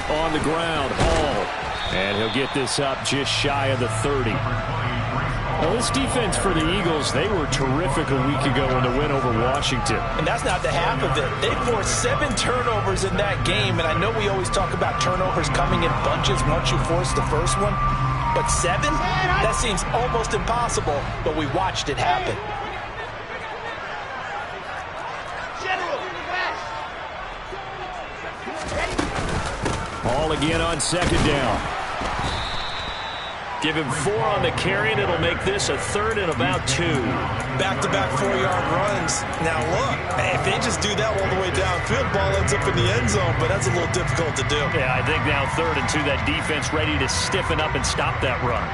start on the ground. Hall. And he'll get this up just shy of the 30. Well, this defense for the Eagles, they were terrific a week ago in the win over Washington. And that's not the half of it. They forced 7 turnovers in that game, and I know we always talk about turnovers coming in bunches once you force the first one, but 7? That seems almost impossible, but we watched it happen. Ball again on second down. Give him 4 on the carry, and it'll make this a 3rd and about 2. Back-to-back 4-yard runs. Now look, if they just do that all the way downfield, ball ends up in the end zone, but that's a little difficult to do. Yeah, I think now 3rd and 2, that defense ready to stiffen up and stop that run.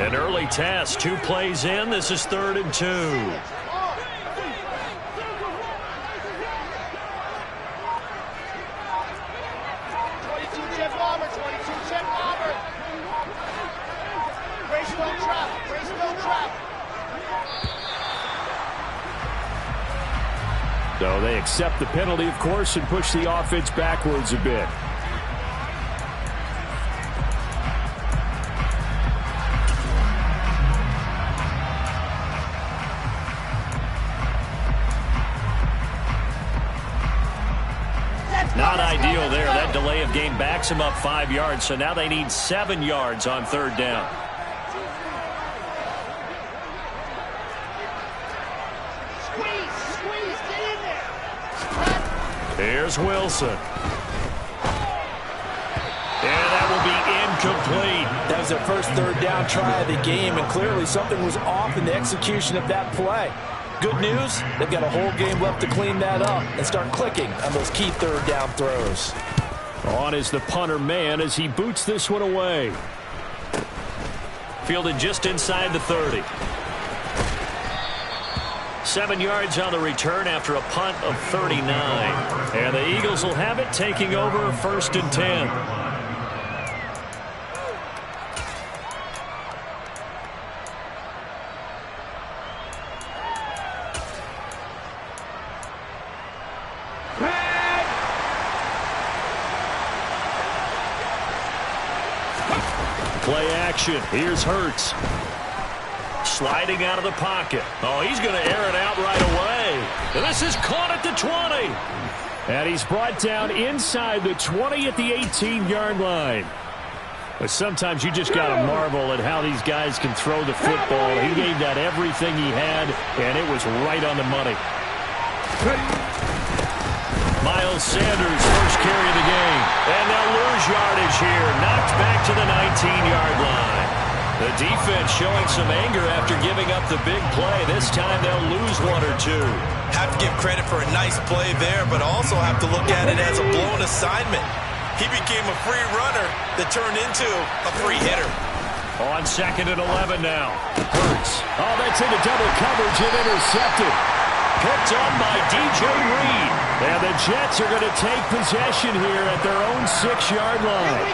An early test, 2 plays in. This is 3rd and 2. So they accept the penalty, of course, and push the offense backwards a bit. Not ideal there. That delay of game backs them up 5 yards, so now they need 7 yards on 3rd down. Here's Wilson. And that will be incomplete. That was their first 3rd down try of the game, and clearly something was off in the execution of that play. Good news, they've got a whole game left to clean that up and start clicking on those key 3rd down throws. On is the punter man as he boots this one away. Fielded just inside the 30. 7 yards on the return after a punt of 39. And the Eagles will have it, taking over 1st and 10. Play action. Here's Hurts. Sliding out of the pocket. Oh, he's going to air it out right away. And this is caught at the 20. And he's brought down inside the 20 at the 18-yard line. But sometimes you just got to marvel at how these guys can throw the football. He gave that everything he had, and it was right on the money. Miles Sanders, first carry of the game. And they'll lose yardage here. Knocked back to the 19-yard line. The defense showing some anger after giving up the big play. This time they'll lose 1 or 2. Have to give credit for a nice play there, but also have to look at it as a blown assignment. He became a free runner that turned into a free hitter. On 2nd and 11 now. Hurts. Oh, that's into double coverage and intercepted. Picked on by DJ Reed. And the Jets are going to take possession here at their own 6-yard line.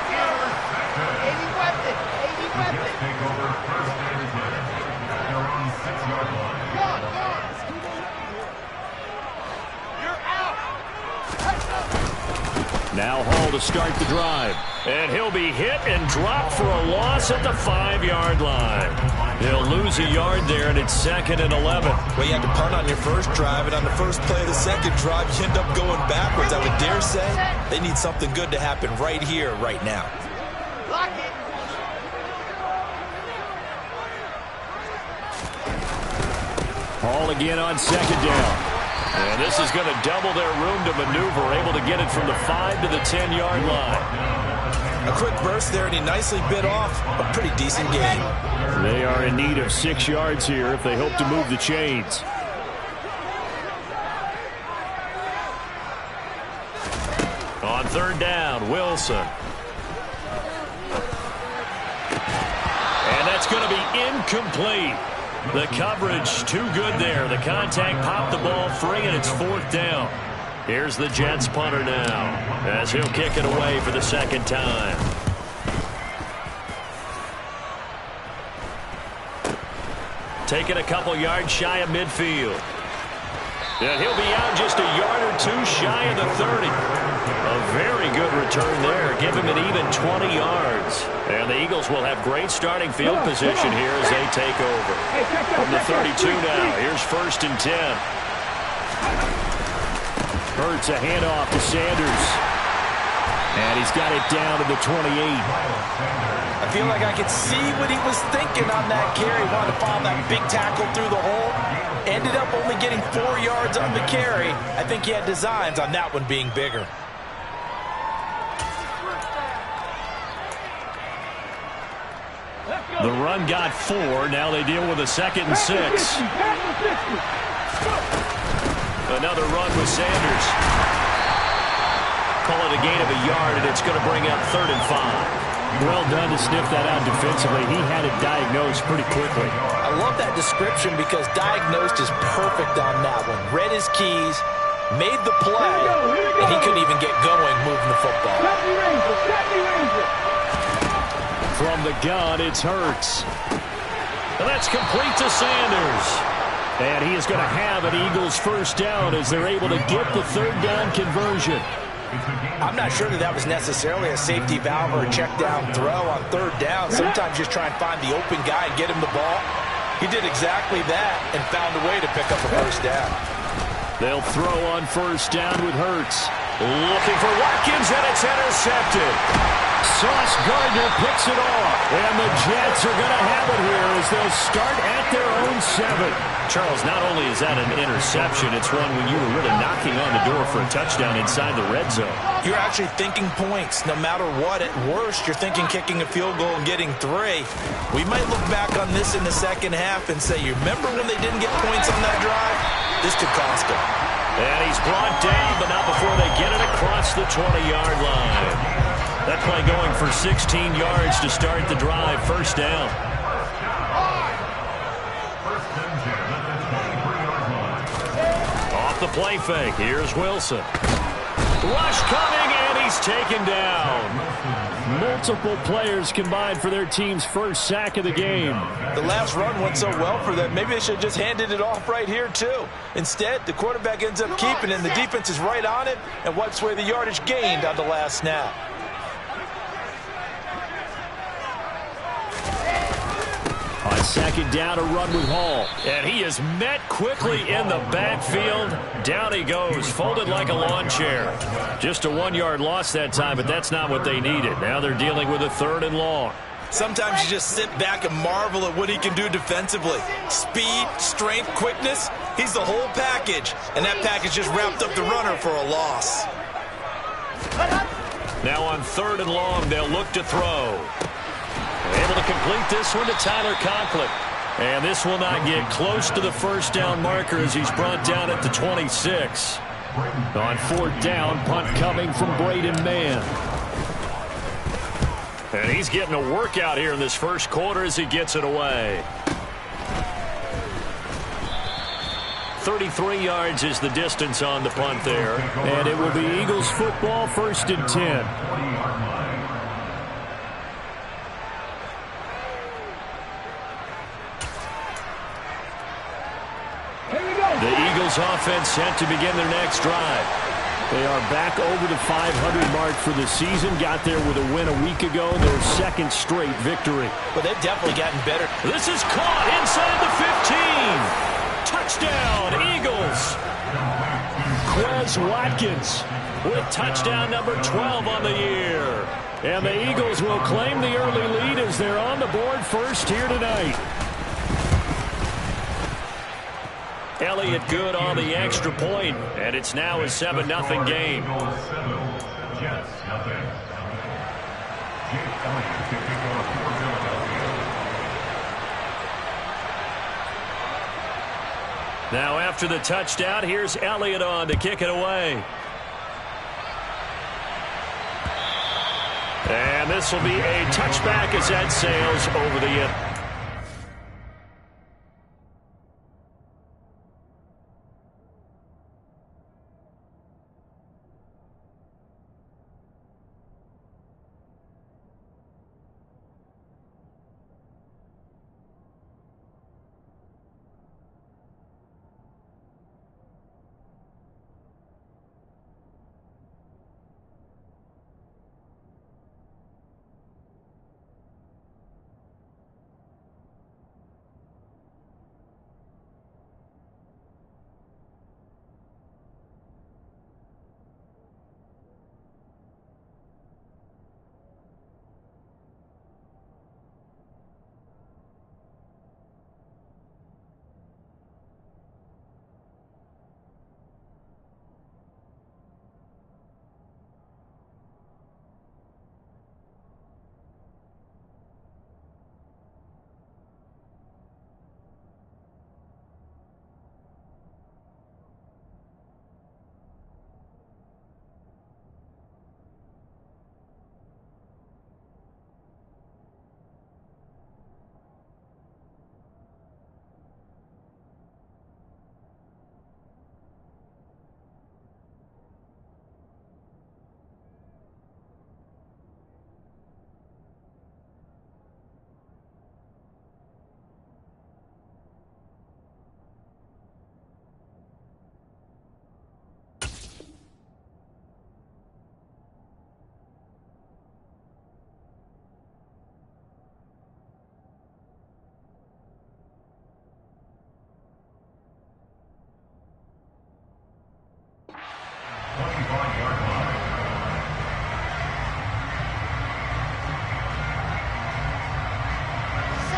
Now Hall to start the drive. And he'll be hit and dropped for a loss at the 5-yard line. They'll lose a yard there, and it's 2nd and 11. Well, you had to punt on your first drive, and on the first play of the second drive, you end up going backwards. I would dare say they need something good to happen right here, right now. Lock it. Hall again on 2nd down. And this is going to double their room to maneuver, able to get it from the 5 to the 10-yard line. A quick burst there, and he nicely bit off a pretty decent gain. They are in need of 6 yards here if they hope to move the chains. On 3rd down, Wilson. And that's going to be incomplete. The coverage too good there. The contact popped the ball free, and it's 4th down. Here's the Jets punter now as he'll kick it away for the 2nd time. taking a couple yards shy of midfield. And he'll be out just a yard or two shy of the 30. A very good return there. Give him an even 20 yards. And the Eagles will have great starting field position here as they take over. From the 32 now, here's 1st and 10. Hurts a handoff to Sanders. And he's got it down to the 28. I feel like I could see what he was thinking on that carry. Wanted to follow that big tackle through the hole. Ended up only getting 4 yards on the carry. I think he had designs on that one being bigger. The run got 4. Now they deal with a 2nd and 6. Another run with Sanders. Call it a gain of a yard, and it's going to bring up 3rd and 5. Well done to sniff that out defensively. He had it diagnosed pretty quickly. I love that description because diagnosed is perfect on that one. Read his keys, made the play, and he couldn't even get going moving the football. From the gun, it's Hurts. And that's complete to Sanders. And he is going to have an Eagles 1st down as they're able to get the 3rd down conversion. I'm not sure that was necessarily a safety valve or a check down throw on 3rd down. Sometimes just try and find the open guy and get him the ball. He did exactly that and found a way to pick up a 1st down. They'll throw on 1st down with Hurts. Looking for Watkins, and it's intercepted. Sauce Gardner picks it off. And the Jets are going to have it here as they'll start at their own 7. Charles, not only is that an interception, it's one when you were really knocking on the door for a touchdown inside the red zone. You're actually thinking points no matter what. At worst, you're thinking kicking a field goal and getting 3. We might look back on this in the 2nd half and say, you remember when they didn't get points on that drive? This could cost them. And he's brought down, but not before they get it across the 20-yard line. That play going for 16 yards to start the drive. 1st down. Off the play fake. Here's Wilson. Rush coming, and he's taken down. Multiple players combined for their team's 1st sack of the game. The last run went so well for them. Maybe they should have just handed it off right here, too. Instead, the quarterback ends up keeping it, and the defense is right on it and wipes away the yardage gained on the last snap. On 2nd down, a run with Hall. And he is met quickly in the backfield. Down he goes, folded like a lawn chair. Just a 1-yard loss that time, but that's not what they needed. Now they're dealing with a 3rd and long. Sometimes you just sit back and marvel at what he can do defensively. Speed, strength, quickness, he's the whole package. And that package just wrapped up the runner for a loss. Now on 3rd and long, they'll look to throw. Able to complete this one to Tyler Conklin. And this will not get close to the 1st down marker as he's brought down at the 26. On 4th down, punt coming from Braden Mann. And he's getting a workout here in this 1st quarter as he gets it away. 33 yards is the distance on the punt there. And it will be Eagles football, 1st and 10. The Eagles offense set to begin their next drive. They are back over the 500 mark for the season. Got there with a win a week ago, their 2nd straight victory. Well, they've definitely gotten better. This is caught inside the 15. Touchdown, Eagles. Quez Watkins with touchdown number 12 on the year. And the Eagles will claim the early lead as they're on the board first here tonight. Elliott good on the extra point, and it's now a 7-0 game. Now after the touchdown, here's Elliott on to kick it away. And this will be a touchback as that sails over the end.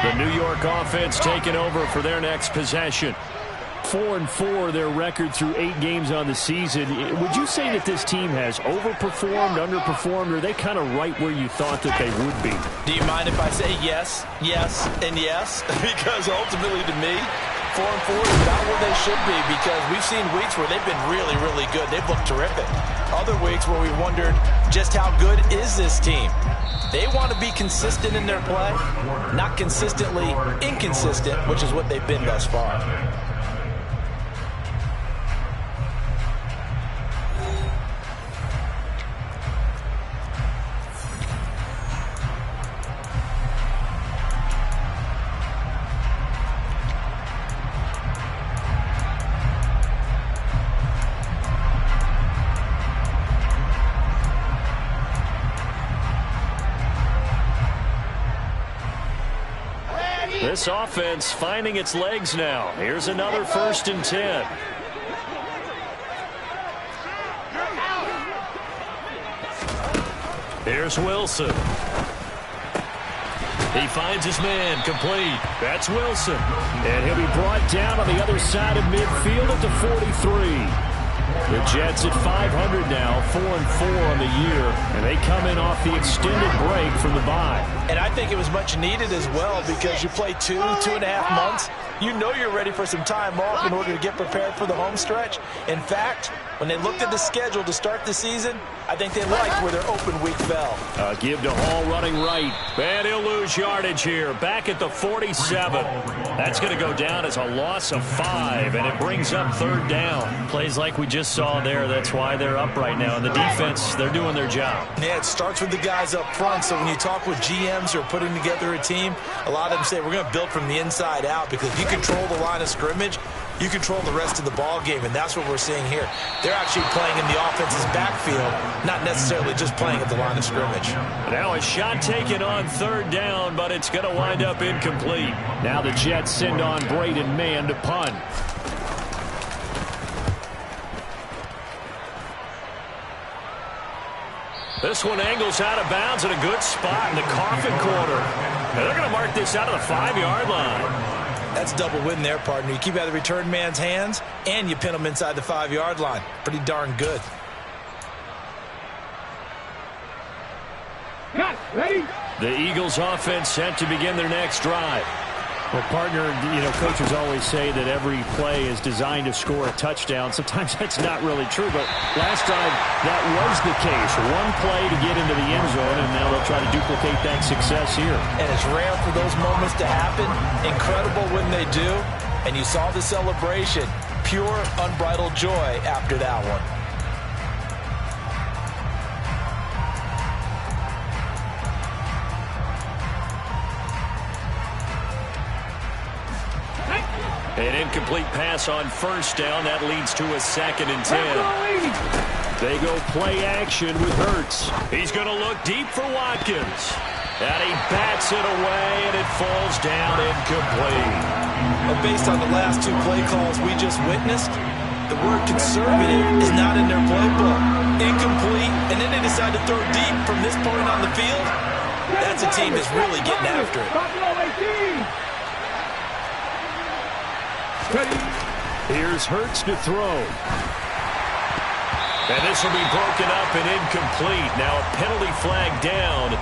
The New York offense taking over for their next possession. 4-4 their record through 8 games on the season. Would you say that this team has overperformed, underperformed, or are they kind of right where you thought that they would be? Do you mind if I say yes, yes, and yes? Because ultimately to me, 4-4 is not where they should be, because we've seen weeks where they've been really, really good. They've looked terrific. Other weeks where we wondered just how good is this team. They want to be consistent in their play, not consistently inconsistent, which is what they've been thus far. This offense finding its legs now. Here's another 1st and 10. Here's Wilson. He finds his man, complete. That's Wilson. And he'll be brought down on the other side of midfield at the 43. The Jets at 500 now, 4-4 on the year, and they come in off the extended break from the bye. And I think it was much needed as well, because you play 2.5 months. You know you're ready for some time off in order to get prepared for the home stretch. In fact, when they looked at the schedule to start the season, I think they liked where their open week fell. Give to Hall running right. And he'll lose yardage here. Back at the 47. That's going to go down as a loss of 5, and it brings up 3rd down. Plays like we just saw there. That's why they're up right now. And the defense, they're doing their job. Yeah, it starts with the guys up front. So when you talk with GMs who are putting together a team, a lot of them say we're going to build from the inside out, because if you control the line of scrimmage, you control the rest of the ball game, and that's what we're seeing here. They're actually playing in the offense's backfield, not necessarily just playing at the line of scrimmage. Now a shot taken on 3rd down, but it's going to wind up incomplete. Now the Jets send on Braden Mann to punt. This one angles out of bounds in a good spot in the coffin corner. And they're going to mark this out of the 5-yard line. That's double win there, partner. You keep out of the return man's hands, and you pin him inside the 5-yard line. Pretty darn good. Ready? The Eagles offense set to begin their next drive. Well, partner, coaches always say that every play is designed to score a touchdown. Sometimes that's not really true, but last drive, that was the case. One play to get into the end zone, and now they'll try to duplicate that success here. And it's rare for those moments to happen. Incredible when they do. And you saw the celebration. Pure, unbridled joy after that one. An incomplete pass on 1st down. That leads to a 2nd and 10. They go play action with Hurts. He's going to look deep for Watkins. And he bats it away, and it falls down incomplete. Well, based on the last 2 play calls we just witnessed, the word conservative is not in their playbook. Incomplete, and then they decide to throw deep from this point on the field. That's a team that's really getting after it. Here's Hurts to throw. And this will be broken up and incomplete. Now a penalty flag down,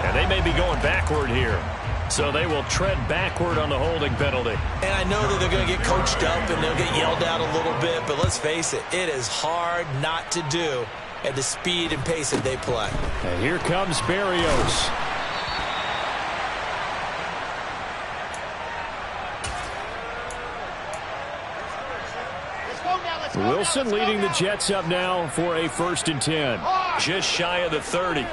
and they may be going backward here. So they will tread backward on the holding penalty. And I know that they're going to get coached up and they'll get yelled at a little bit, but let's face it, it is hard not to do at the speed and pace that they play. And here comes Berrios. Wilson leading the Jets up now for a 1st and 10. Just shy of the 30.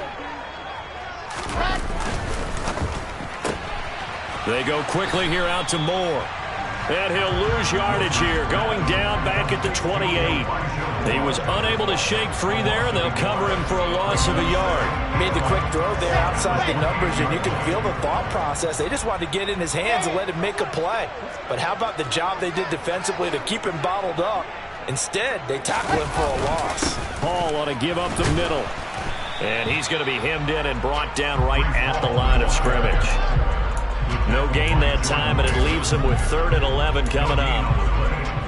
They go quickly here out to Moore. And he'll lose yardage here, going down back at the 28. He was unable to shake free there, and they'll cover him for a loss of a yard. Made the quick throw there outside the numbers, and you can feel the thought process. They just wanted to get in his hands and let him make a play. But how about the job they did defensively to keep him bottled up? Instead, they tackle him for a loss. Hall ought to give up the middle. And he's going to be hemmed in and brought down right at the line of scrimmage. No gain that time, and it leaves him with 3rd and 11 coming up.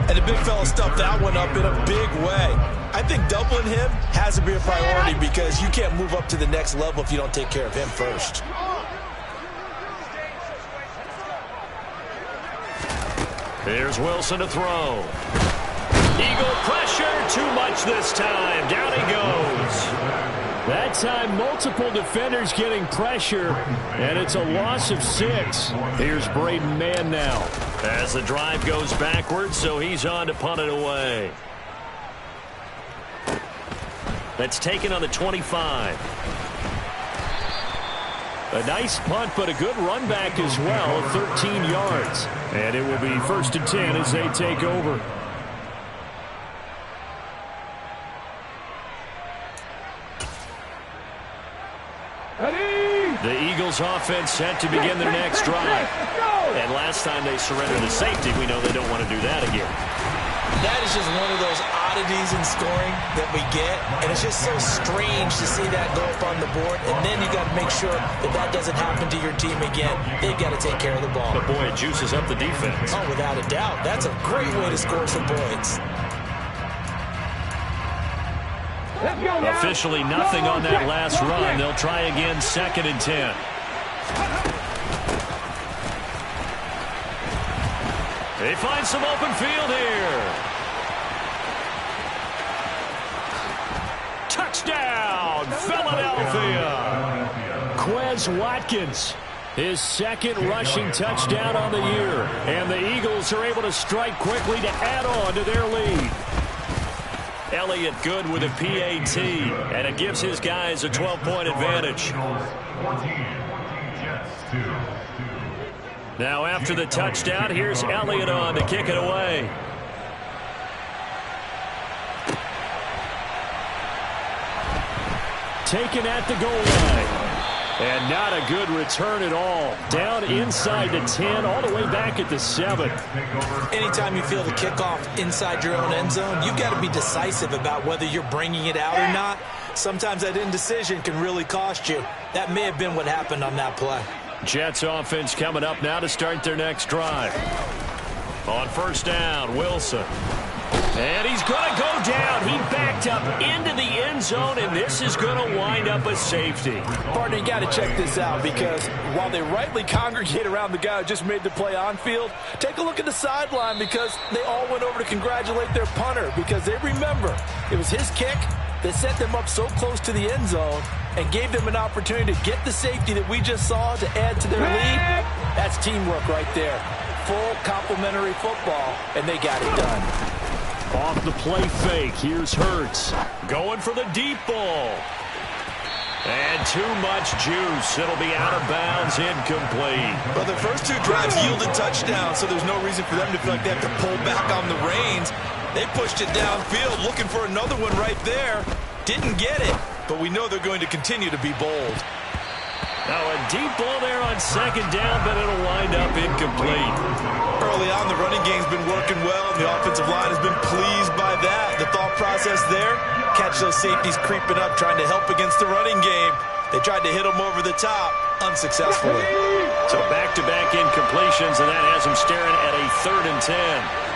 And the big fella stuffed that one up in a big way. I think doubling him has to be a priority because you can't move up to the next level if you don't take care of him first. Here's Wilson to throw. Eagle pressure, too much this time. Down he goes. That time, multiple defenders getting pressure, and it's a loss of 6. Here's Braden Mann now. As the drive goes backwards, so he's on to punt it away. That's taken on the 25. A nice punt, but a good run back as well, 13 yards. And it will be 1st and 10 as they take over. The Eagles offense set to begin their next drive. And last time they surrendered the safety, we know they don't want to do that again. That is just one of those oddities in scoring that we get. And it's just so strange to see that go up on the board. And then you got to make sure that that doesn't happen to your team again. They've got to take care of the ball. But boy, it juices up the defense. Oh, without a doubt. That's a great way to score some points. Officially nothing on that last run. They'll try again, 2nd and 10. They find some open field here. Touchdown, Philadelphia. Quez Watkins, his 2nd rushing touchdown on the year. And the Eagles are able to strike quickly to add on to their lead. Elliott good with a PAT, and it gives his guys a 12-point advantage. Now after the touchdown, here's Elliott on to kick it away. Taken at the goal line. And not a good return at all. Down inside the 10, all the way back at the 7. Anytime you feel the kickoff inside your own end zone, you've got to be decisive about whether you're bringing it out or not. Sometimes that indecision can really cost you. That may have been what happened on that play. Jets offense coming up now to start their next drive. On 1st down, Wilson. And he's going to go down. He backed up into the end zone, and this is going to wind up a safety. Partner, you got to check this out because while they rightly congregate around the guy who just made the play on field, take a look at the sideline because they all went over to congratulate their punter because they remember it was his kick that set them up so close to the end zone and gave them an opportunity to get the safety that we just saw to add to their lead. That's teamwork right there. Full complementary football, and they got it done. Off the play fake, here's Hurts. Going for the deep ball. And too much juice. It'll be out of bounds, incomplete. Well, the first 2 drives yielded touchdowns, so there's no reason for them to feel like they have to pull back on the reins. They pushed it downfield, looking for another one right there. Didn't get it, but we know they're going to continue to be bold. Now a deep ball there on 2nd down, but it'll wind up incomplete. Early on, the running game's been working well, and the offensive line has been pleased by that. The thought process there, catch those safeties creeping up, trying to help against the running game. They tried to hit them over the top, unsuccessfully. So back-to-back incompletions, and that has them staring at a 3rd and 10.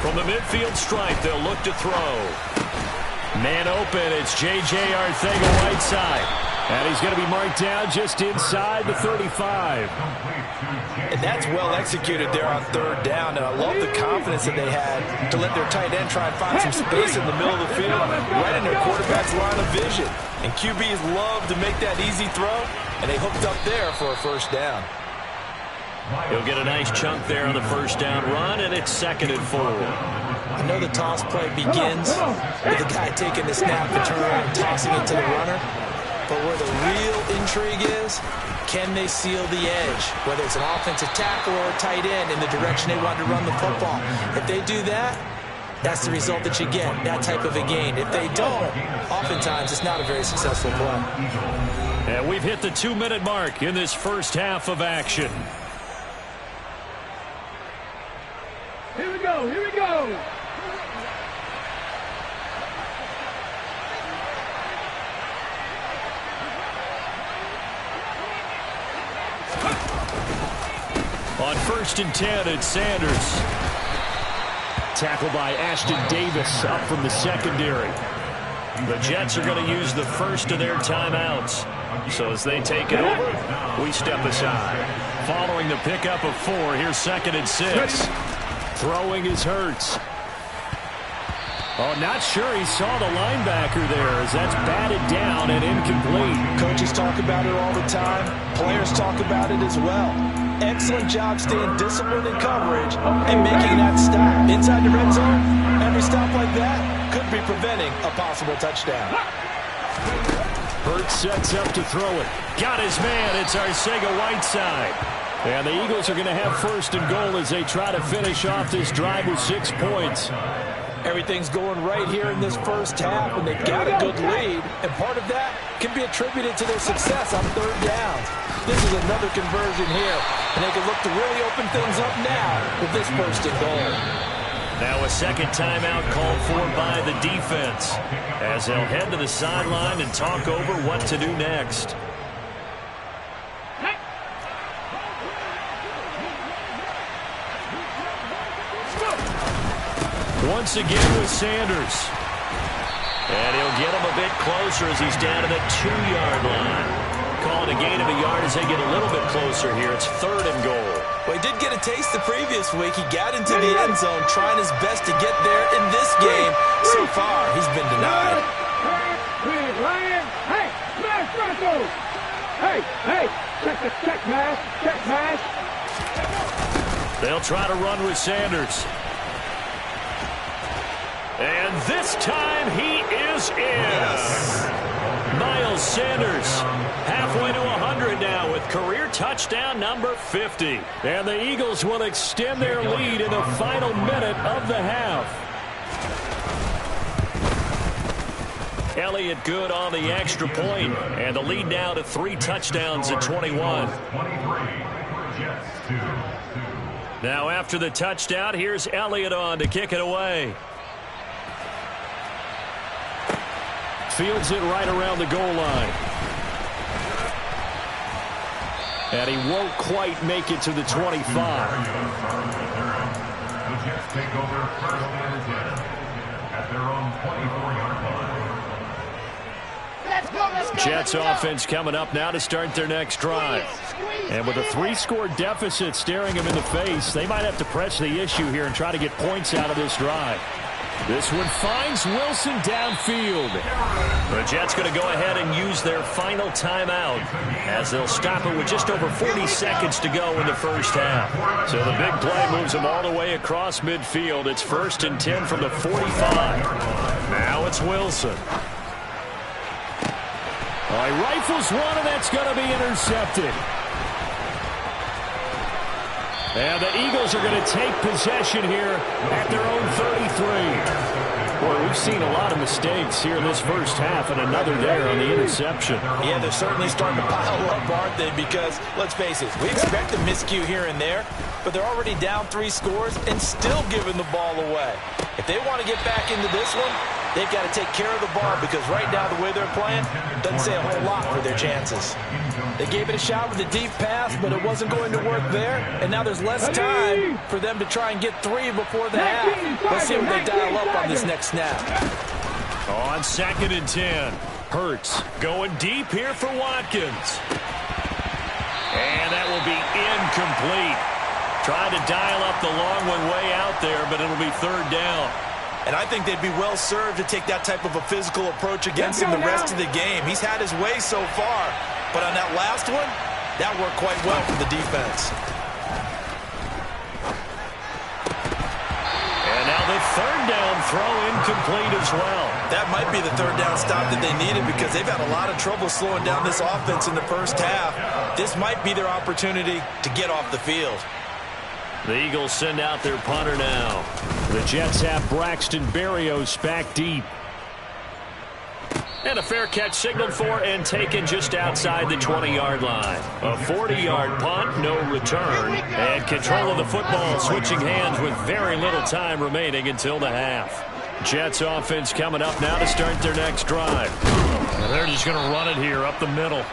From the midfield stripe, they'll look to throw. Man open, it's J.J. Arcega-Whiteside. And he's going to be marked down just inside the 35. And that's well executed there on 3rd down. And I love the confidence that they had to let their tight end try and find some space in the middle of the field, right in their quarterback's line of vision. And QBs love to make that easy throw, and they hooked up there for a 1st down. He'll get a nice chunk there on the 1st down run, and it's 2nd and 4. I know the toss play begins with the guy taking the snap and turn around and tossing it to the runner. But where the real intrigue is, can they seal the edge? Whether it's an offensive tackle or a tight end in the direction they want to run the football. If they do that, that's the result that you get, that type of a gain. If they don't, oftentimes it's not a very successful play. And we've hit the 2-minute mark in this first half of action. Here we go, here we go. On 1st and 10, it's Sanders. Tackled by Ashton Davis up from the secondary. The Jets are going to use the first of their timeouts. So as they take it over, we step aside. Following the pickup of 4, here's 2nd and 6. Throwing is Hurts. Oh, not sure he saw the linebacker there as that's batted down and incomplete. Coaches talk about it all the time. Players talk about it as well. Excellent job staying disciplined in coverage and making that stop. Inside the red zone, every stop like that could be preventing a possible touchdown. Hurts sets up to throw it. Got his man. It's Arcega-Whiteside. And the Eagles are going to have 1st and goal as they try to finish off this drive with 6 points. Everything's going right here in this first half, and they've got a good lead. And part of that can be attributed to their success on 3rd downs. This is another conversion here, and they can look to really open things up now with this 1st and goal. Now a 2nd timeout called for by the defense as they'll head to the sideline and talk over what to do next. Once again with Sanders. And he'll get him a bit closer as he's down to the 2-yard line. Calling a gain of a yard as they get a little bit closer here. It's 3rd and goal. Well, he did get a taste the previous week. He got into the end zone trying his best to get there in this game. So far, he's been denied. Hey, smash Bronco! Hey, check mash. They'll try to run with Sanders. And this time he is in. Yes. Miles Sanders halfway to 100 now with career touchdown number 50. And the Eagles will extend their lead in the final minute of the half. Elliott good on the extra point, and the lead now to 3 touchdowns at 21. Now after the touchdown, here's Elliott on to kick it away. Fields it right around the goal line. And he won't quite make it to the 25. The Jets take over 1st and 10 at their own 24-yard line. Jets offense coming up now to start their next drive. And with a 3-score deficit staring them in the face, they might have to press the issue here and try to get points out of this drive. This one finds Wilson downfield. The Jets going to go ahead and use their final timeout as they'll stop it with just over 40 seconds to go in the first half. So the big play moves them all the way across midfield. It's 1st and 10 from the 45. Now it's Wilson. He rifles one, and that's going to be intercepted. And the Eagles are going to take possession here at their own 33. Boy, we've seen a lot of mistakes here in this first half, and another there on the interception. Yeah, they're certainly starting to pile up, aren't they? Because, let's face it, we expect a miscue here and there, but they're already down 3 scores and still giving the ball away. If they want to get back into this one, they've got to take care of the ball because right now the way they're playing doesn't say a whole lot for their chances. They gave it a shot with a deep pass, but it wasn't going to work there. And now there's less time for them to try and get 3 before the half. Let's see what they dial up on this next snap. On 2nd and 10, Hurts going deep here for Watkins. And that will be incomplete. Trying to dial up the long one way out there, but it'll be 3rd down. And I think they'd be well served to take that type of a physical approach against him the rest of the game. He's had his way so far, but on that last one, that worked quite well for the defense. And now the 3rd down throw incomplete as well. That might be the 3rd down stop that they needed because they've had a lot of trouble slowing down this offense in the first half. This might be their opportunity to get off the field. The Eagles send out their punter now. The Jets have Braxton Berrios back deep. And a fair catch signaled for and taken just outside the 20-yard line. A 40-yard punt, no return. And control of the football switching hands with very little time remaining until the half. Jets offense coming up now to start their next drive. And they're just going to run it here up the middle.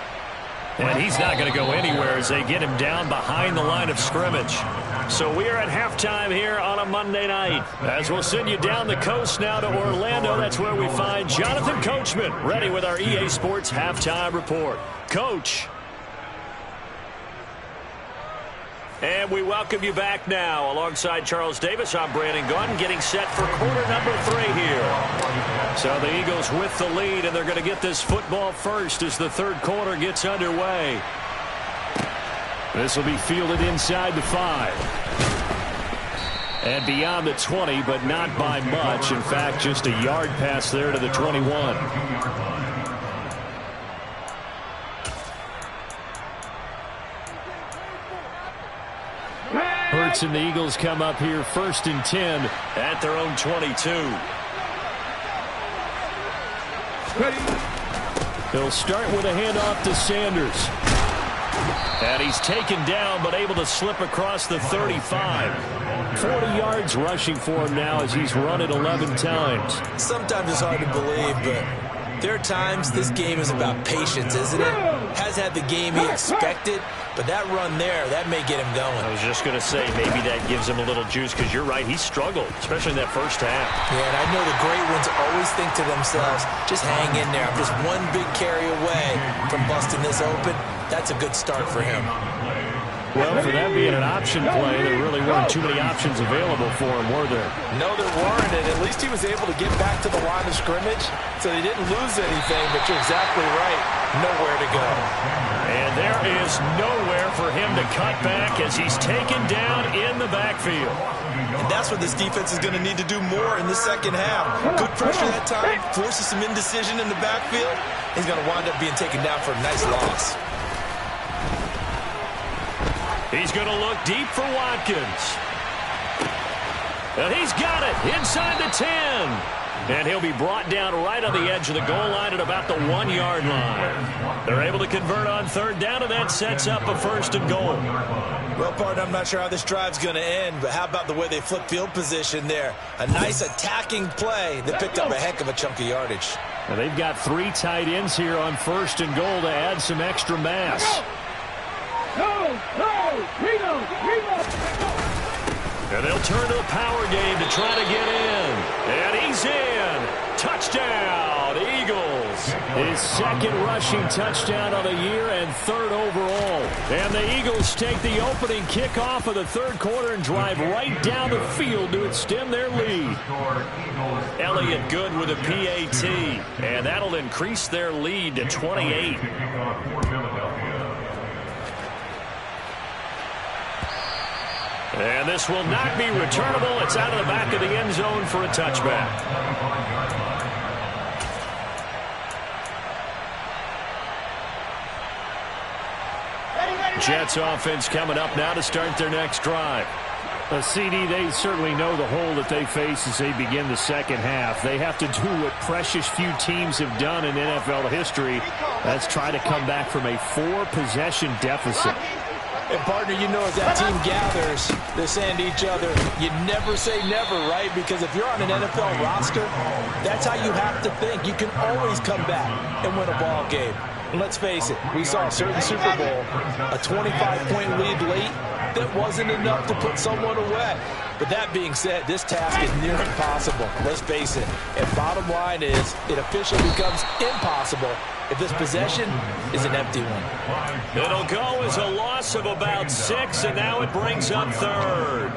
And he's not going to go anywhere as they get him down behind the line of scrimmage. So we are at halftime here on a Monday night. As we'll send you down the coast now to Orlando, that's where we find Jonathan Coachman ready with our EA Sports halftime report. Coach. And we welcome you back now. Alongside Charles Davis, I'm Brandon Gunn, getting set for quarter number 3 here. So the Eagles with the lead, and they're going to get this football first as the third quarter gets underway. This will be fielded inside the 5. And beyond the 20, but not by much. In fact, just a yard pass there to the 21. Hurts and the Eagles come up here 1st and 10 at their own 22. He'll start with a handoff to Sanders. And he's taken down but able to slip across the 35. 40 yards rushing for him now as he's run it 11 times. Sometimes it's hard to believe, but there are times this game is about patience, isn't it? Has had the game he expected, but that run there, that may get him going. I was just going to say maybe that gives him a little juice because you're right, he struggled, especially in that first half. Yeah, and I know the great ones always think to themselves, just hang in there. I'm just one big carry away from busting this open. That's a good start for him. Well, for that being an option play, there really weren't too many options available for him, were there? No, there weren't, and at least he was able to get back to the line of scrimmage, so he didn't lose anything, but you're exactly right, nowhere to go. And there is nowhere for him to cut back as he's taken down in the backfield. And that's what this defense is going to need to do more in the second half. Good pressure that time, forces some indecision in the backfield. He's going to wind up being taken down for a nice loss. He's going to look deep for Watkins. And he's got it inside the 10. And he'll be brought down right on the edge of the goal line at about the 1-yard line. They're able to convert on third down, and that sets up a 1st and goal. Well, partner, I'm not sure how this drive's going to end, but how about the way they flip field position there? A nice attacking play that picked up a heck of a chunk of yardage. Now they've got 3 tight ends here on 1st and goal to add some extra mass. And they'll turn to the power game to try to get in. And he's in. Touchdown, Eagles. His 2nd rushing touchdown of the year and 3rd overall. And the Eagles take the opening kickoff of the 3rd quarter and drive right down the field to extend their lead. Elliott good with a PAT. And that'll increase their lead to 28. And this will not be returnable. It's out of the back of the end zone for a touchback. Jets offense coming up now to start their next drive. CD, they certainly know the hole that they face as they begin the second half. They have to do what precious few teams have done in NFL history. That's try to come back from a 4-possession deficit. And, partner, you know as that team gathers, they're saying to each other, you never say never, right? Because if you're on an NFL roster, that's how you have to think. You can always come back and win a ball game. And let's face it, we saw a certain Super Bowl, a 25-point lead late, that wasn't enough to put someone away. But that being said, this task is near impossible. Let's face it. And bottom line is, it officially becomes impossible if this possession is an empty one. It'll go as a loss of about 6, and now it brings up 3rd.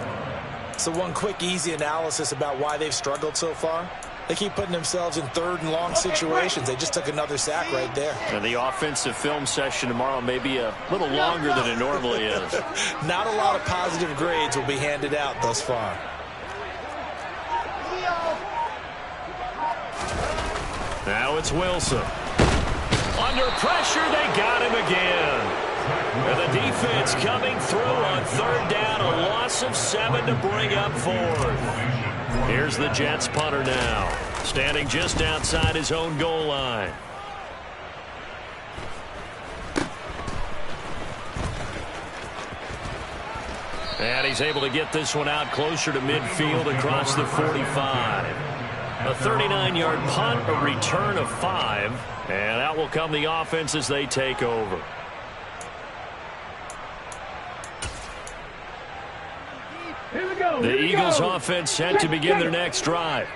So one quick, easy analysis about why they've struggled so far. They keep putting themselves in 3rd and long situations. They just took another sack right there. And the offensive film session tomorrow may be a little longer than it normally is. Not a lot of positive grades will be handed out thus far. Now it's Wilson. Under pressure, they got him again. And the defense coming through on 3rd down, a loss of 7 to bring up 4th. Here's the Jets punter now, standing just outside his own goal line. And he's able to get this one out closer to midfield across the 45. A 39-yard punt, a return of 5. And out will come the offense as they take over. The Eagles offense set to begin their next drive.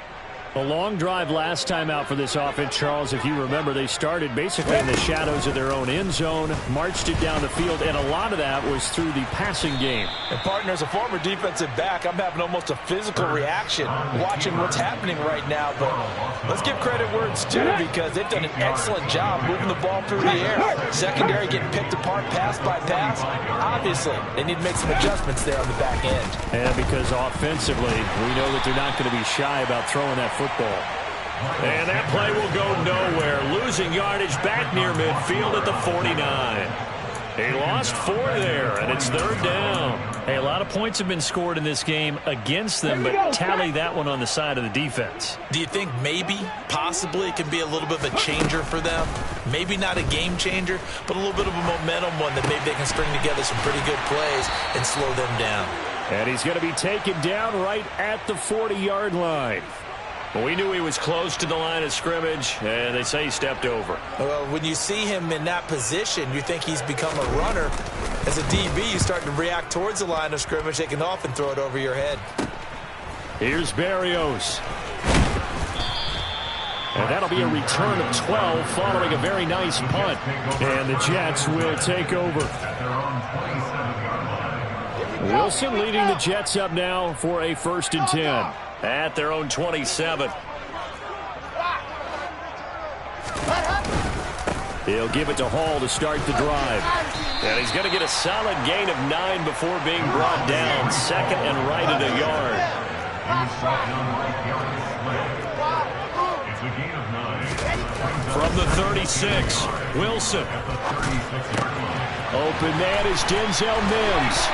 A long drive last time out for this offense, Charles. If you remember, they started basically in the shadows of their own end zone, marched it down the field, and a lot of that was through the passing game. And, partner, as a former defensive back, I'm having almost a physical reaction watching what's happening right now. But let's give credit where it's due, because they've done an excellent job moving the ball through the air. Secondary getting picked apart pass by pass. Obviously, they need to make some adjustments there on the back end. And because offensively, we know that they're not going to be shy about throwing that football. And that play will go nowhere. Losing yardage back near midfield at the 49. He lost 4 there, and it's 3rd down. Hey, a lot of points have been scored in this game against them, but tally that one on the side of the defense. Do you think maybe, possibly, it can be a little bit of a changer for them? Maybe not a game changer, but a little bit of a momentum one that maybe they can string together some pretty good plays and slow them down. And he's going to be taken down right at the 40-yard line. We knew he was close to the line of scrimmage, and they say he stepped over. Well, when you see him in that position, you think he's become a runner. As a DB, you start to react towards the line of scrimmage. They can often throw it over your head. Here's Berrios. And that'll be a return of 12 following a very nice punt. And the Jets will take over. Wilson leading the Jets up now for a 1st and 10. At their own 27. He'll give it to Hall to start the drive. And he's going to get a solid gain of 9 before being brought down. 2nd and right at a yard. From the 36, Wilson. Open man is Denzel Mims.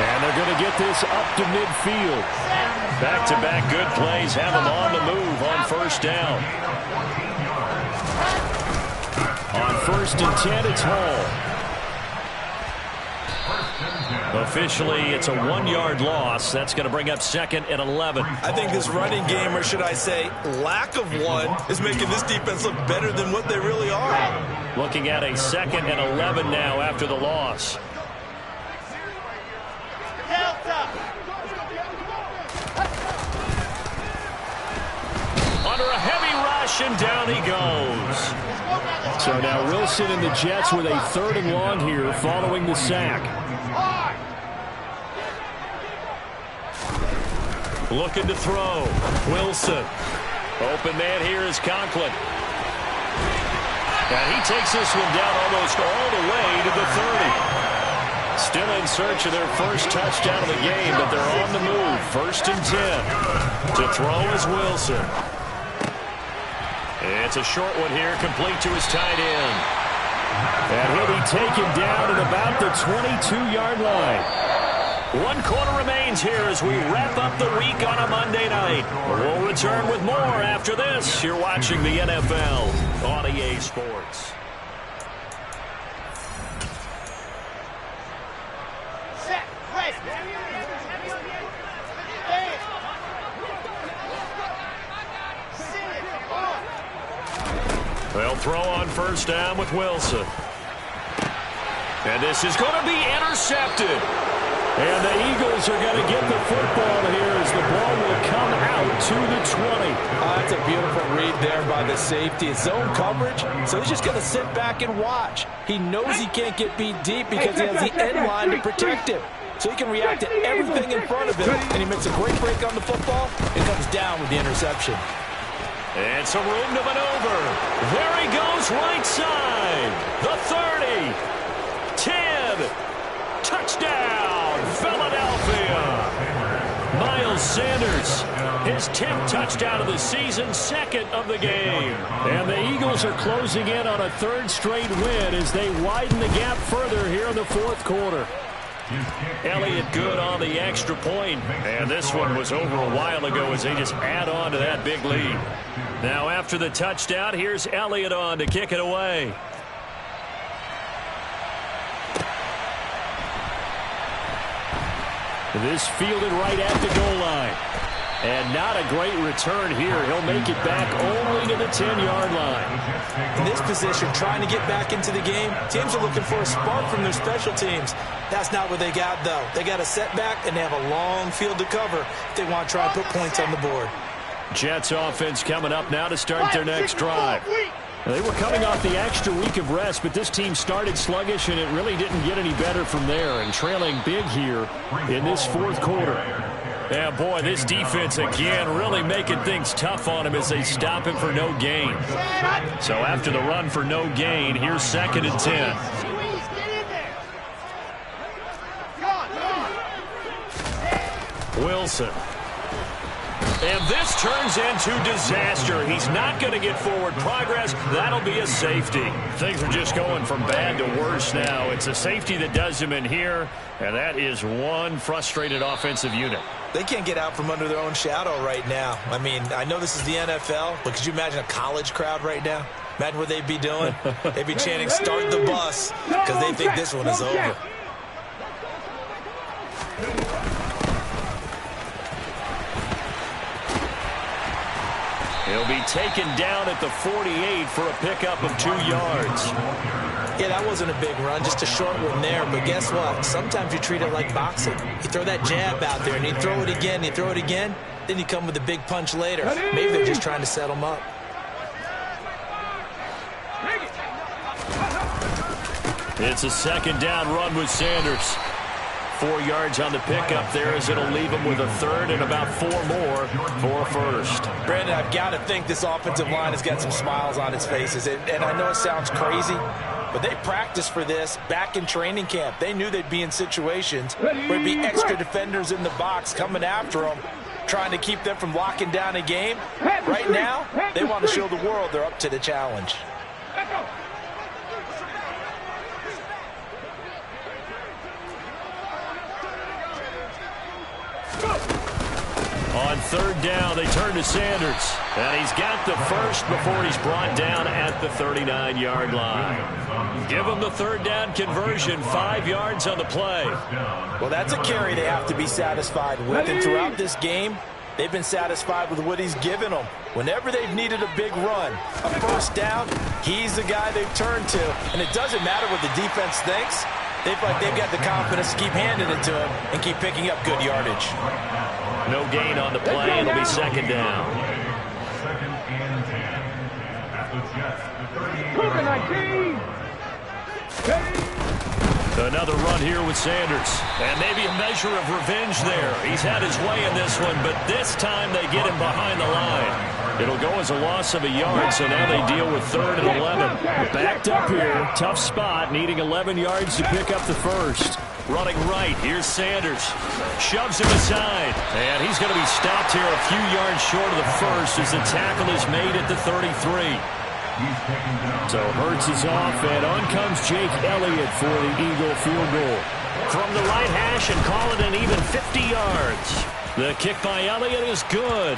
And they're going to get this up to midfield. Back-to-back good plays have them on the move on 1st down. On 1st and 10, it's Hall. Officially, it's a 1-yard loss. That's going to bring up 2nd and 11. I think this running game, or should I say lack of one, is making this defense look better than what they really are. Looking at a 2nd and 11 now after the loss. Under a heavy rush, and down he goes. So now Wilson and the Jets with a 3rd and long here following the sack. Looking to throw. Wilson. Open man here is Conklin. And he takes this one down almost all the way to the 30. Still in search of their first touchdown of the game, but they're on the move. 1st and 10. To throw is Wilson. It's a short one here, complete to his tight end. And he'll be taken down at about the 22-yard line. 1 quarter remains here as we wrap up the week on a Monday night. We'll return with more after this. You're watching the NFL on EA Sports. They'll throw on 1st down with Wilson. And this is going to be intercepted. And the Eagles are going to get the football here as the ball will come out to the 20. That's a beautiful read there by the safety. It's zone coverage, so he's just going to sit back and watch. He knows he can't get beat deep because he has the end line to protect him. So he can react to everything in front of him, and he makes a great break on the football and comes down with the interception. And some room to maneuver. There he goes right side. The 30. 10. Touchdown, Philadelphia. Miles Sanders, his 10th touchdown of the season, 2nd of the game. And the Eagles are closing in on a 3rd straight win as they widen the gap further here in the 4th quarter. Elliott good on the extra point, and this one was over a while ago as they just add on to that big lead. Now after the touchdown, here's Elliott on to kick it away. This fielded right at the goal line. And not a great return here. He'll make it back only to the 10-yard line. In this position, trying to get back into the game, teams are looking for a spark from their special teams. That's not what they got, though. They got a setback, and they have a long field to cover if they want to try and put points on the board. Jets offense coming up now to start their next drive. They were coming off the extra week of rest, but this team started sluggish, and it really didn't get any better from there, and trailing big here in this fourth quarter. Yeah, boy, this defense again really making things tough on him as they stop him for no gain. So after the run for no gain, here's 2nd and 10. Wilson. And this turns into disaster. He's not going to get forward progress. That'll be a safety. Things are just going from bad to worse now. It's a safety that does him in here, and that is one frustrated offensive unit. They can't get out from under their own shadow right now. I mean, I know this is the NFL, but could you imagine a college crowd right now? Imagine what they'd be doing. They'd be chanting, "Start the bus," because they think this one is over. He'll be taken down at the 48 for a pickup of 2 yards. Yeah, that wasn't a big run, just a short one there. But guess what? Sometimes you treat it like boxing. You throw that jab out there, and you throw it again, you throw it again, then you come with a big punch later. Maybe they're just trying to set them up. It's a 2nd down run with Sanders. 4 yards on the pickup there as it'll leave him with a 3rd and about 4 more for a 1st. Brandon, I've got to think this offensive line has got some smiles on its faces. And I know it sounds crazy, but they practiced for this back in training camp. They knew they'd be in situations where there'd be extra defenders in the box coming after them, trying to keep them from locking down a game. Right now, they want to show the world they're up to the challenge. On 3rd down, they turn to Sanders. And he's got the 1st before he's brought down at the 39-yard line. Give him the 3rd down conversion, 5 yards on the play. Well, that's a carry they have to be satisfied with. And throughout this game, they've been satisfied with what he's given them. Whenever they've needed a big run, a 1st down, he's the guy they've turned to. And it doesn't matter what the defense thinks. They've got the confidence to keep handing it to him and keep picking up good yardage. No gain on the play. It'll be 2nd down. 2nd and 10. At the Jets, the 38. Another run here with Sanders. And maybe a measure of revenge there. He's had his way in this one, but this time they get him behind the line. It'll go as a loss of a yard, so now they deal with 3rd and 11. Backed up here, tough spot, needing 11 yards to pick up the 1st. Running right, here's Sanders. Shoves him aside, and he's going to be stopped here a few yards short of the 1st as the tackle is made at the 33. So Hurts is off, and on comes Jake Elliott for the Eagle field goal. From the right hash and call it an even 50 yards. The kick by Elliott is good.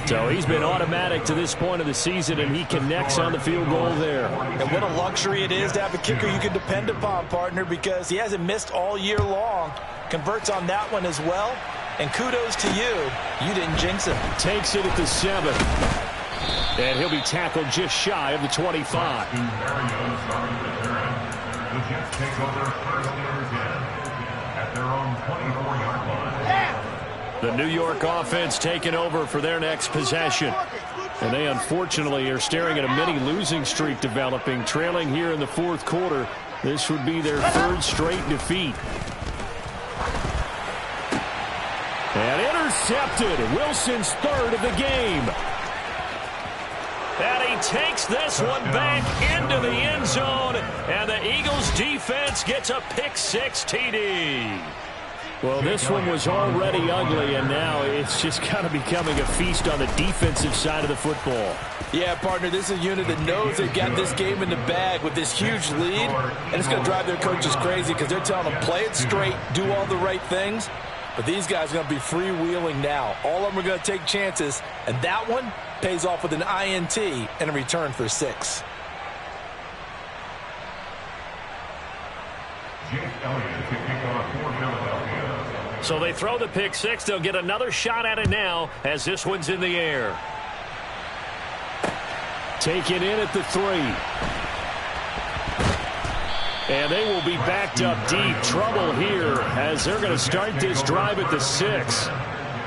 So he's been automatic to this point of the season, and he connects on the field goal there. And what a luxury it is to have a kicker you can depend upon, partner, because he hasn't missed all year long. Converts on that one as well. And kudos to you. You didn't jinx him. Takes it at the 7. And he'll be tackled just shy of the 25. The Jets take over 1st and 10 at their own 24-yard line. The New York offense taking over for their next possession. And they unfortunately are staring at a mini losing streak developing, trailing here in the 4th quarter. This would be their 3rd straight defeat. And intercepted. Wilson's 3rd of the game. And he takes this one back into the end zone. And the Eagles defense gets a pick-6 TD. Well, this one was already ugly, and now it's just kind of becoming a feast on the defensive side of the football. Yeah, partner, this is a unit that knows they've got this game in the bag with this huge lead, and it's going to drive their coaches crazy because they're telling them, play it straight, do all the right things. But these guys are going to be freewheeling now. All of them are going to take chances, and that one pays off with an INT and a return for 6. Jake Elliott to kick off for Philadelphia. So they throw the pick six. They'll get another shot at it now as this one's in the air. Taken in at the 3. And they will be backed up deep. Trouble here as they're going to start this drive at the 6.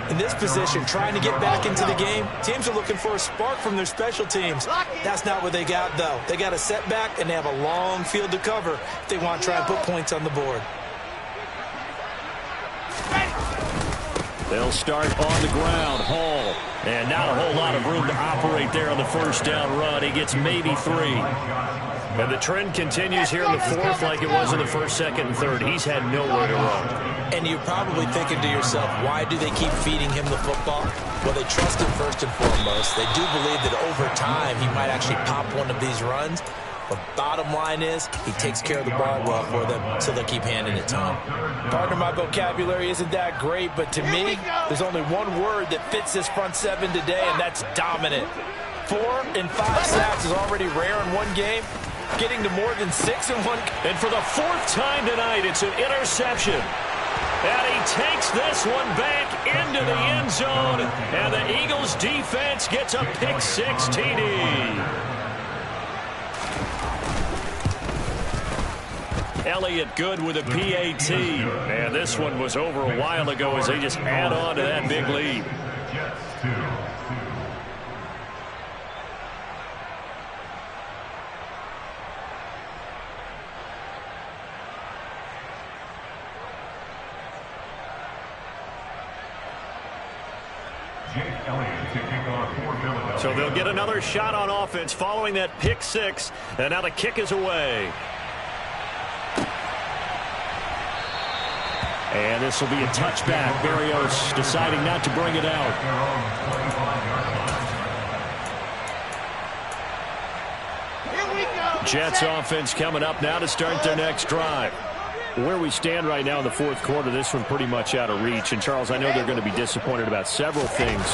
In this position, trying to get back into the game, teams are looking for a spark from their special teams. That's not what they got, though. They got a setback, and they have a long field to cover if they want to try and put points on the board. They'll start on the ground. Hall. And not a whole lot of room to operate there on the first down run. He gets maybe 3. And the trend continues here in the 4th like it was in the 1st, 2nd, and 3rd. He's had nowhere to run. And you're probably thinking to yourself, why do they keep feeding him the football? Well, they trust him first and foremost. They do believe that over time he might actually pop one of these runs. But bottom line is, he takes care of the ball well for them, so they'll keep handing it to him. Partner, my vocabulary isn't that great, but to me, there's only one word that fits this front 7 today, and that's dominant. 4 and 5 sacks is already rare in one game. Getting to more than 6 in one. And for the 4th time tonight, it's an interception. And he takes this one back into the end zone. And the Eagles defense gets a pick 6 TD. Elliott good with a PAT. And this one was over a while ago as they just add on to that big lead. So they'll get another shot on offense following that pick 6. And now the kick is away. And this will be a touchback. Berrios deciding not to bring it out. Jets offense coming up now to start their next drive. Where we stand right now in the 4th quarter, this one pretty much out of reach. And, Charles, I know they're going to be disappointed about several things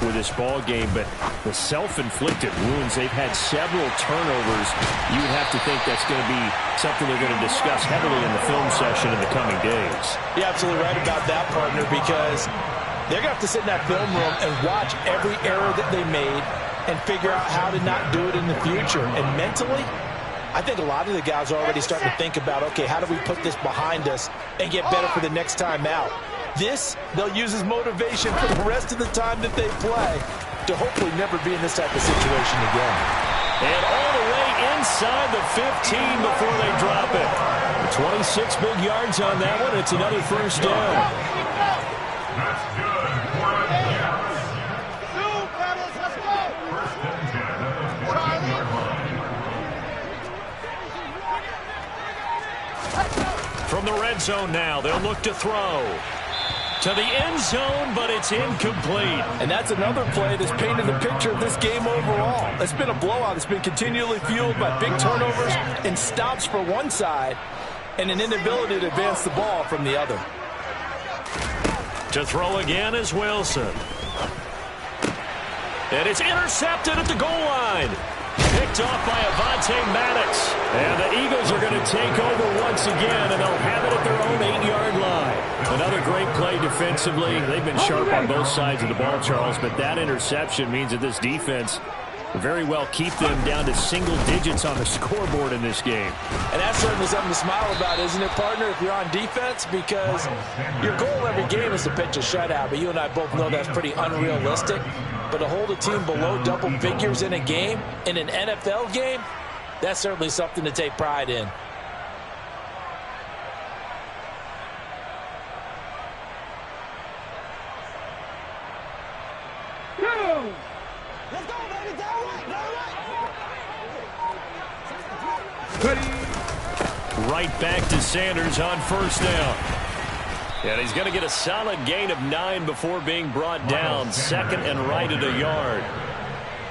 with this ball game, but the self-inflicted wounds, they've had several turnovers. You would have to think that's going to be something they're going to discuss heavily in the film session in the coming days. You're absolutely right about that, partner, because they're going to have to sit in that film room and watch every error that they made and figure out how to not do it in the future. And mentally, I think a lot of the guys are already starting to think about, okay, how do we put this behind us and get better for the next time out? This, they'll use as motivation for the rest of the time that they play to hopefully never be in this type of situation again. And all the way inside the 15 before they drop it. 26 big yards on that one. It's another first down. That's good. From the red zone now, they'll look to throw. To the end zone, but it's incomplete. And that's another play that's painted the picture of this game overall. It's been a blowout. It's been continually fueled by big turnovers and stops for one side and an inability to advance the ball from the other. To throw again is Wilson. And it's intercepted at the goal line. Picked off by Avonte Maddox. And the Eagles are going to take over once again, and they'll have it at their own 8-yard line. Another great play defensively. They've been sharp on both sides of the ball, Charles, but that interception means that this defense very well keep them down to single digits on the scoreboard in this game. And that's certainly something to smile about, isn't it, partner, if you're on defense? Because your goal every game is to pitch a shutout, but you and I both know that's pretty unrealistic. But to hold a team below double figures in a game, in an NFL game, that's certainly something to take pride in. Let's go, baby. Down right. Right back to Sanders on first down. And he's going to get a solid gain of 9 before being brought down. Second and right at a yard.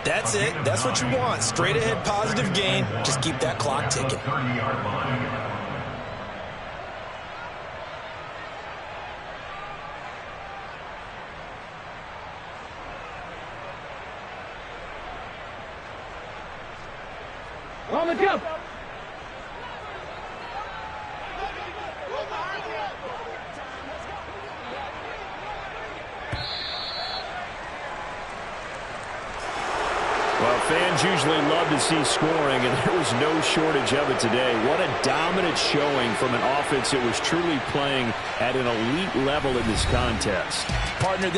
That's it. That's what you want. Straight ahead positive gain. Just keep that clock ticking. On the jump. fans usually love to see scoring, and there was no shortage of it today. What a dominant showing from an offense that was truly playing at an elite level in this contest. Partner,